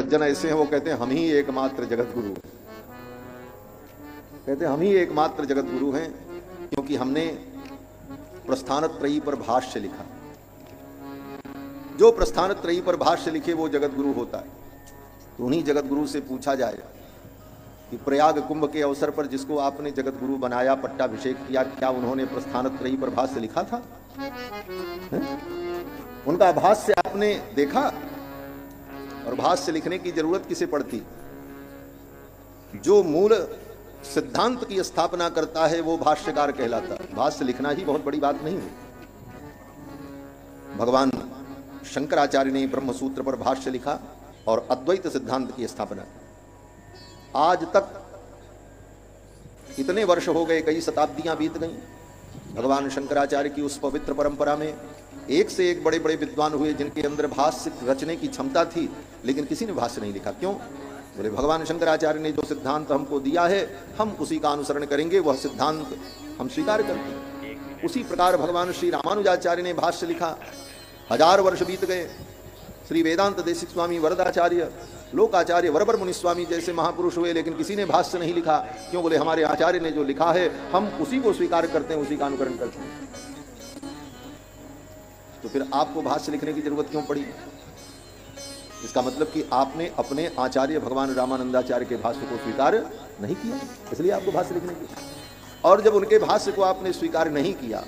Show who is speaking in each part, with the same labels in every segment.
Speaker 1: सज्जन ऐसे हैं वो कहते हैं हम ही एकमात्र जगत गुरु, कहते हैं हम ही एकमात्र जगत गुरु हैं क्योंकि हमने प्रस्थानत्रयी पर भाष्य लिखा। जो प्रस्थानत्रयी पर भाष्य लिखे वो जगत गुरु होता है। तो उन्हीं जगत गुरु से पूछा जाए कि प्रयाग कुंभ के अवसर पर जिसको आपने जगत गुरु बनाया, पट्टाभिषेक किया, क्या उन्होंने प्रस्थानत्रयी पर भाष्य लिखा था? उनका भाष्य आपने देखा? और भाष्य लिखने की जरूरत किसे पड़ती? जो मूल सिद्धांत की स्थापना करता है वो भाष्यकार कहलाता है। भाष्य लिखना ही बहुत बड़ी बात नहीं है। भगवान शंकराचार्य ने ब्रह्म सूत्र पर भाष्य लिखा और अद्वैत सिद्धांत की स्थापना। आज तक इतने वर्ष हो गए, कई शताब्दियां बीत गई, भगवान शंकराचार्य की उस पवित्र परंपरा में एक से एक बड़े बड़े विद्वान हुए जिनके अंदर भाष्य रचने की क्षमता थी, लेकिन किसी ने भाष्य नहीं लिखा। क्यों? बोले भगवान शंकराचार्य ने जो सिद्धांत हमको दिया है हम उसी का अनुसरण करेंगे, वह सिद्धांत हम स्वीकार करते हैं। उसी प्रकार भगवान श्री रामानुजाचार्य ने भाष्य लिखा। 1000 वर्ष बीत गए। श्री वेदांत देशिक स्वामी वरदाचार्य, लोकाचार्य वरबर मुनि स्वामी जैसे महापुरुष हुए, लेकिन किसी ने भाष्य नहीं लिखा। क्यों? बोले हमारे आचार्य ने जो लिखा है हम उसी को स्वीकार करते हैं, उसी का अनुकरण करते हैं। तो फिर आपको भाष्य लिखने की जरूरत क्यों पड़ी? इसका मतलब कि आपने अपने आचार्य भगवान रामानंदाचार्य के भाष्य को स्वीकार नहीं किया, इसलिए आपको भाष्य लिखने की। और जब उनके भाष्य को आपने स्वीकार नहीं किया,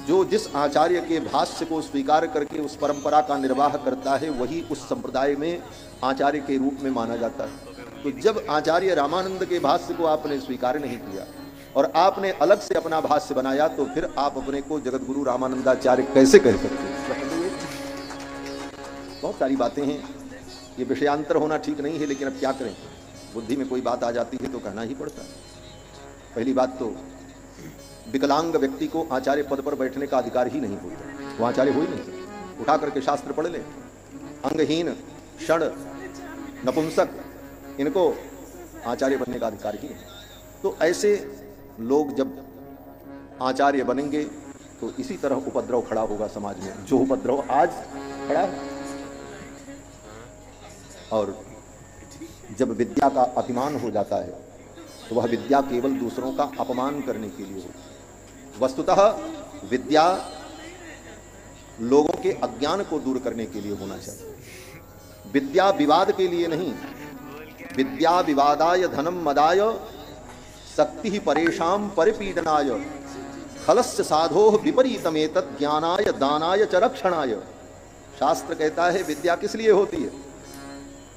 Speaker 1: जो जिस आचार्य के भाष्य को स्वीकार करके उस परंपरा का निर्वाह करता है वही उस संप्रदाय में आचार्य के रूप में माना जाता है। तो जब आचार्य रामानंद के भाष्य को आपने स्वीकार नहीं किया और आपने अलग से अपना भाष्य बनाया, तो फिर आप अपने को जगत गुरु रामानंदाचार्य कैसे कह सकते हैं? बहुत सारी बातें हैं, ये विषयांतर होना ठीक नहीं है, लेकिन अब क्या करें, बुद्धि में कोई बात आ जाती है तो कहना ही पड़ता है। पहली बात तो विकलांग व्यक्ति को आचार्य पद पर बैठने का अधिकार ही नहीं होता, वो आचार्य हो ही नहीं सकता। उठा करके शास्त्र पढ़ ले। अंगहीन, क्षण, नपुंसक, इनको आचार्य बनने का अधिकार ही नहीं। तो ऐसे लोग जब आचार्य बनेंगे तो इसी तरह उपद्रव खड़ा होगा समाज में, जो उपद्रव आज खड़ा है। और जब विद्या का अभिमान हो जाता है तो वह विद्या केवल दूसरों का अपमान करने के लिए हो। वस्तुतः विद्या लोगों के अज्ञान को दूर करने के लिए होना चाहिए। विद्या विवाद के लिए नहीं। विद्या विवादाय धनम मदाय शक्ति परेशान परिपीडनाय खलस्य साधो विपरीतमेतत् ज्ञानाय दानाय च रक्षणाय। शास्त्र कहता है विद्या किस लिए होती है?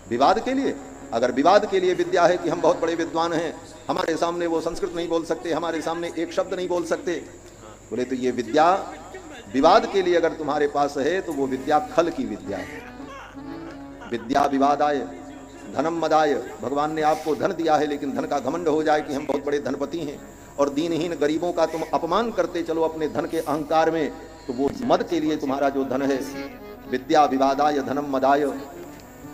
Speaker 1: विवाद के लिए। अगर विवाद के लिए विद्या है कि हम बहुत बड़े विद्वान हैं, हमारे सामने वो संस्कृत नहीं बोल सकते, हमारे सामने एक शब्द नहीं बोल सकते, बोले तो ये विद्या विवाद के लिए अगर तुम्हारे पास है तो वो विद्या खल की विद्या है। विद्या विवादाय धनम मदाय। भगवान ने आपको धन दिया है, लेकिन धन का घमंड हो जाए कि हम बहुत बड़े धनपति हैं और दीनहीन गरीबों का तुम अपमान करते चलो अपने धन के अहंकार में, तो वो मद के लिए तुम्हारा जो धन है। विद्या विवादाय धनम मदाय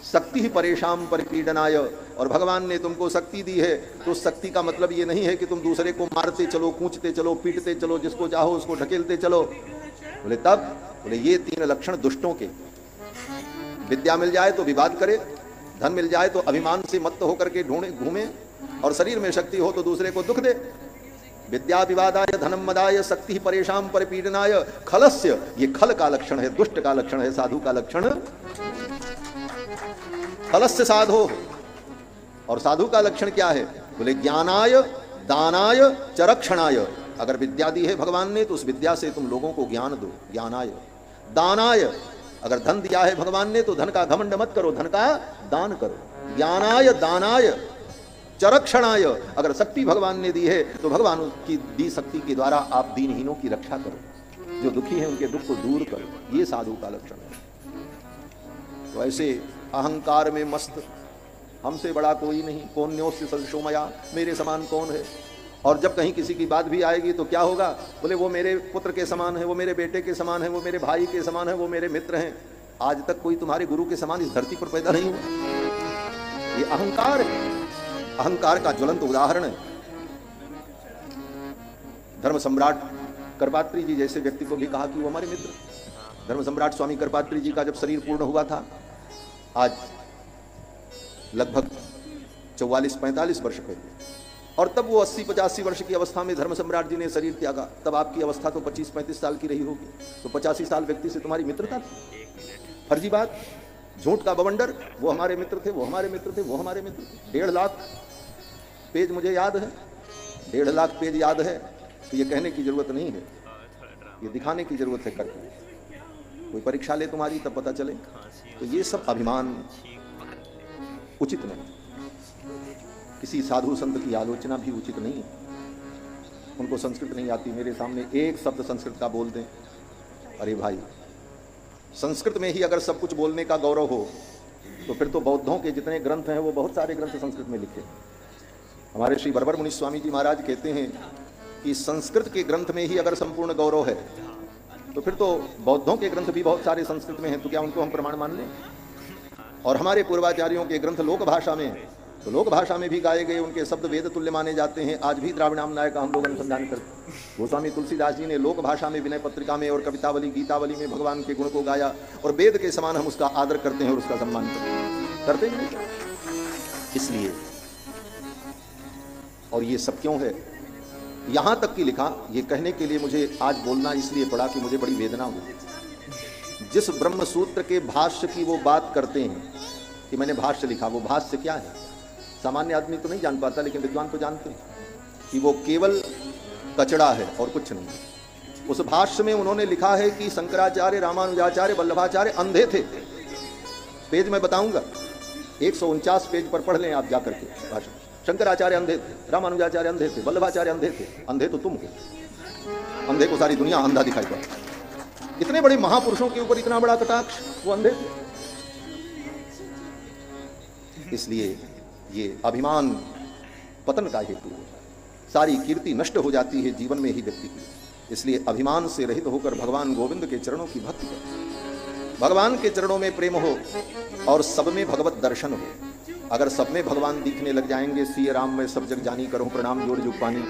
Speaker 1: शक्ति ही परेशान परिपीडनाय। और भगवान ने तुमको शक्ति दी है तो शक्ति का मतलब ये नहीं है कि तुम दूसरे को मारते चलो, कूचते चलो, पीटते चलो, जिसको चाहो उसको ढकेलते चलो। बोले तब बोले ये 3 लक्षण दुष्टों के। विद्या मिल जाए तो विवाद करे, धन मिल जाए तो अभिमान से मत्त होकर के ढूंढे घूमे, और शरीर में शक्ति हो तो दूसरे को दुख दे। विद्या विवादाय धनम मदाय शक्ति परेशान परिपीडनाय खलस्य। ये खल का लक्षण है, दुष्ट का लक्षण है, साधु का लक्षण खलस्य साधो। और साधु का लक्षण क्या है? बोले ज्ञानाय दानाय च रक्षणाय। अगर विद्या दी है भगवान ने तो उस विद्या से तुम लोगों को ज्ञान दो, ज्ञानाय। दानाय, अगर धन दिया है भगवान ने तो धन का घमंड मत करो, धन का दान करो। ज्ञानाय दानाय च रक्षणाय। अगर शक्ति भगवान ने दी है तो भगवान की दी शक्ति के द्वारा आप दीनहीनों की रक्षा करो, जो दुखी हैं उनके दुख को दूर करो। ये साधु का लक्षण है। तो ऐसे अहंकार में मस्त, हमसे बड़ा कोई नहीं, कौन्योस्य सदृशो मया, मेरे समान कौन है। और जब कहीं किसी की बात भी आएगी तो क्या होगा? बोले वो मेरे पुत्र के समान है, वो मेरे बेटे के समान है, वो मेरे भाई के समान है, वो मेरे मित्र हैं। आज तक कोई तुम्हारे गुरु के समान इस धरती पर पैदा नहीं हुआ। ये अहंकार है, अहंकार का ज्वलंत उदाहरण है। धर्म सम्राट करपात्री जी जैसे व्यक्ति को भी कहा कि वो हमारे मित्र। धर्म सम्राट स्वामी करपात्री जी का जब शरीर पूर्ण हुआ था, आज लगभग 44-45 वर्ष पहले। और तब वो 80-85 वर्ष की अवस्था में धर्म सम्राट जी ने शरीर त्यागा, तब आपकी अवस्था तो 25-35 साल की रही होगी। तो 85 साल व्यक्ति से तुम्हारी मित्रता थी। फर्जी बात, झूठ का बवंडर, वो हमारे मित्र थे, वो हमारे मित्र थे, वो हमारे मित्र थे। 1.5 लाख पेज मुझे याद है, 1.5 लाख पेज याद है। तो ये कहने की जरूरत नहीं है, ये दिखाने की जरूरत है करके। कोई परीक्षा ले तुम्हारी तब पता चले। तो ये सब अभिमान उचित नहीं। किसी साधु संत की आलोचना भी उचित नहीं है। उनको संस्कृत नहीं आती, मेरे सामने एक शब्द संस्कृत का बोल दें, अरे भाई, संस्कृत में ही अगर सब कुछ बोलने का गौरव हो तो फिर तो बौद्धों के जितने ग्रंथ हैं वो बहुत सारे ग्रंथ संस्कृत में लिखे। हमारे श्री बरबर मुनि स्वामी जी महाराज कहते हैं कि संस्कृत के ग्रंथ में ही अगर संपूर्ण गौरव है तो फिर तो बौद्धों के ग्रंथ भी बहुत सारे संस्कृत में हैं, तो क्या उनको हम प्रमाण मान लें? और हमारे पूर्वाचार्यों के ग्रंथ लोक भाषा में हैं, तो लोक भाषा में भी गाए गए उनके शब्द वेद तुल्य माने जाते हैं। आज भी द्राविणामनाय का हम लोग अनुसंधान करते हैं। गोस्वामी तुलसीदास जी ने लोक भाषा में विनय पत्रिका में और कवितावली गीतावली में भगवान के गुण को गाया, और वेद के समान हम उसका आदर करते हैं और उसका सम्मान करते हैं। इसलिए, और ये सब क्यों है? यहां तक कि लिखा, ये कहने के लिए मुझे आज बोलना इसलिए पड़ा कि मुझे बड़ी वेदना हुई। जिस ब्रह्म सूत्र के भाष्य की वो बात करते हैं कि मैंने भाष्य लिखा, वो भाष्य क्या है सामान्य आदमी तो नहीं जान पाता, लेकिन विद्वान तो जानते हैं कि वो केवल कचड़ा है और कुछ नहीं। उस भाष्य में उन्होंने लिखा है कि शंकराचार्य, रामानुजाचार्य, वल्लभाचार्य अंधे थे। पेज मैं बताऊंगा, 149 पेज पर पढ़ लें आप जाकर के भाषण। शंकराचार्य अंधे थे, रामानुजाचार्य अंधे थे, वल्लभाचार्य अंधे थे। अंधे तो तुम हो, अंधे को सारी दुनिया अंधा दिखाई पड़ती। इतने बड़े महापुरुषों के ऊपर इतना बड़ा कटाक्ष, वो अंधे थे। इसलिए ये अभिमान पतन का हेतु है। सारी कीर्ति नष्ट हो जाती है जीवन में ही व्यक्ति की। इसलिए अभिमान से रहित होकर भगवान गोविंद के चरणों की भक्ति करो, भगवान के चरणों में प्रेम हो और सब में भगवत दर्शन हो। अगर सब में भगवान दिखने लग जाएंगे, सिय राम में सब जग जानी करो प्रणाम जोर जुग पानी,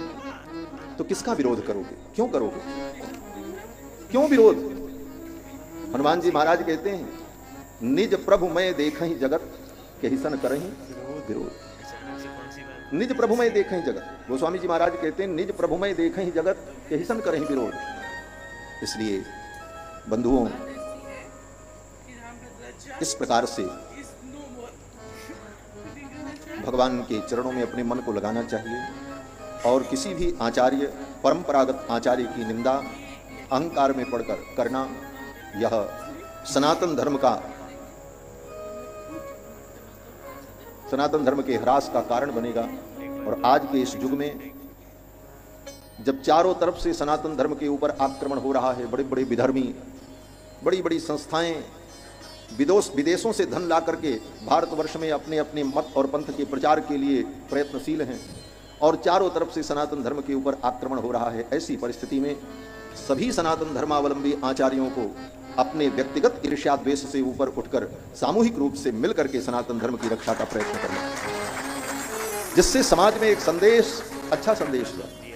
Speaker 1: तो किसका विरोध करोगे? क्यों करोगे? क्यों विरोध? हनुमान जी महाराज कहते हैं, निज प्रभु मैं देखहि जगत के सन करहि विरोध। निज प्रभु में देखें जगत, गोस्वामी जी महाराज कहते हैं निज प्रभु में देखें जगत के हिसन करें विरोध। इसलिए बंधुओं, इस प्रकार से भगवान के चरणों में अपने मन को लगाना चाहिए और किसी भी आचार्य, परंपरागत आचार्य की निंदा अहंकार में पड़कर करना, यह सनातन धर्म का, सनातन धर्म के ह्रास का कारण बनेगा। और आज के इस युग में जब चारों तरफ से सनातन धर्म के ऊपर आक्रमण हो रहा है, बड़े बड़े विधर्मी, बड़ी बड़ी संस्थाएं विदेशों से धन ला करके भारतवर्ष में अपने अपने मत और पंथ के प्रचार के लिए प्रयत्नशील हैं, और चारों तरफ से सनातन धर्म के ऊपर आक्रमण हो रहा है। ऐसी परिस्थिति में सभी सनातन धर्मावलंबी आचार्यों को अपने व्यक्तिगत ईर्ष्या द्वेष से ऊपर उठकर सामूहिक रूप से मिलकर के सनातन धर्म की रक्षा का प्रयत्न करना, जिससे समाज में एक संदेश, अच्छा संदेश जाए,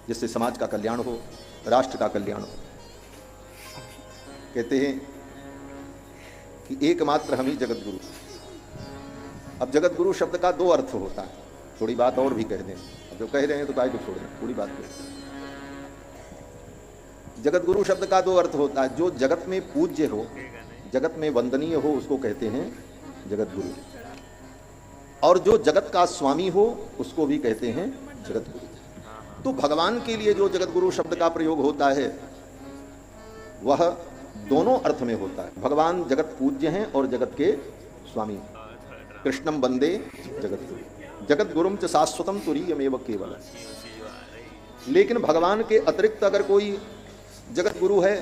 Speaker 1: जिससे समाज का कल्याण हो, राष्ट्र का कल्याण हो। कहते हैं कि एकमात्र हम ही जगत गुरु। अब जगत गुरु शब्द का 2 अर्थ होता है। थोड़ी बात और भी कह दें, अब जो कह रहे हैं तो काहे को छोड़ दें, पूरी बात कह। जगत गुरु शब्द का 2 अर्थ होता है। जो जगत में पूज्य हो, जगत में वंदनीय हो, उसको कहते हैं जगत गुरु, और जो जगत का स्वामी हो उसको भी कहते हैं जगत गुरु। तो भगवान के लिए जो जगत गुरु शब्द का प्रयोग होता है वह दोनों अर्थ में होता है। भगवान जगत पूज्य हैं और जगत के स्वामी। कृष्णम वंदे जगत गुरु, जगत गुरुम च शाश्वतम तुरीयमेव केवल। लेकिन भगवान के अतिरिक्त अगर कोई जगत गुरु है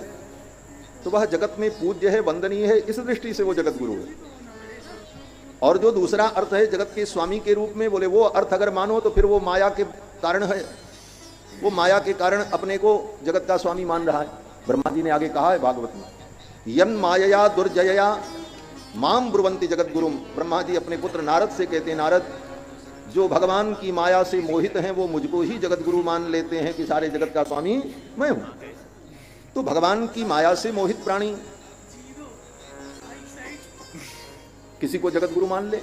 Speaker 1: तो वह जगत में पूज्य है, वंदनीय है, इस दृष्टि से वो जगत गुरु है। और जो दूसरा अर्थ है जगत के स्वामी के रूप में, बोले वो अर्थ अगर मानो तो फिर वो माया के कारण है। वो माया के कारण अपने को जगत का स्वामी मान रहा है। ब्रह्मा जी ने आगे कहा है भागवत में, यन मायया दुर्जया माम ब्रुवंती जगत गुरुम। ब्रह्मा जी अपने पुत्र नारद से कहते हैं, नारद, जो भगवान की माया से मोहित हैं वो मुझको ही जगत गुरु मान लेते हैं कि सारे जगत का स्वामी मैं हूं। तो भगवान की माया से मोहित प्राणी किसी को जगत गुरु मान ले,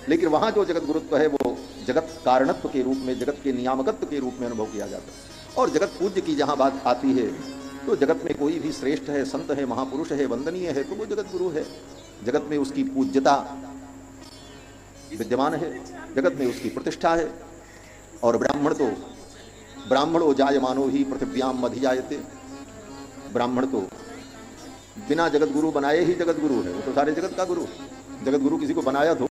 Speaker 1: लेकिन वहां जो जगत गुरुत्व है वो जगत कारणत्व के रूप में, जगत के नियामकत्व के रूप में अनुभव किया जाता है। और जगत पूज्य की जहां बात आती है तो जगत में कोई भी श्रेष्ठ है, संत है, महापुरुष है, वंदनीय है तो वो जगत गुरु है। जगत में उसकी पूज्यता विद्यमान है, जगत में उसकी प्रतिष्ठा है। और ब्राह्मणो जायमानो ही पृथिव्याम अधिजायते, ब्राह्मण तो बिना जगत गुरु बनाए ही जगत गुरु है, वो तो सारे जगत का गुरु। जगत गुरु किसी को बनाया तो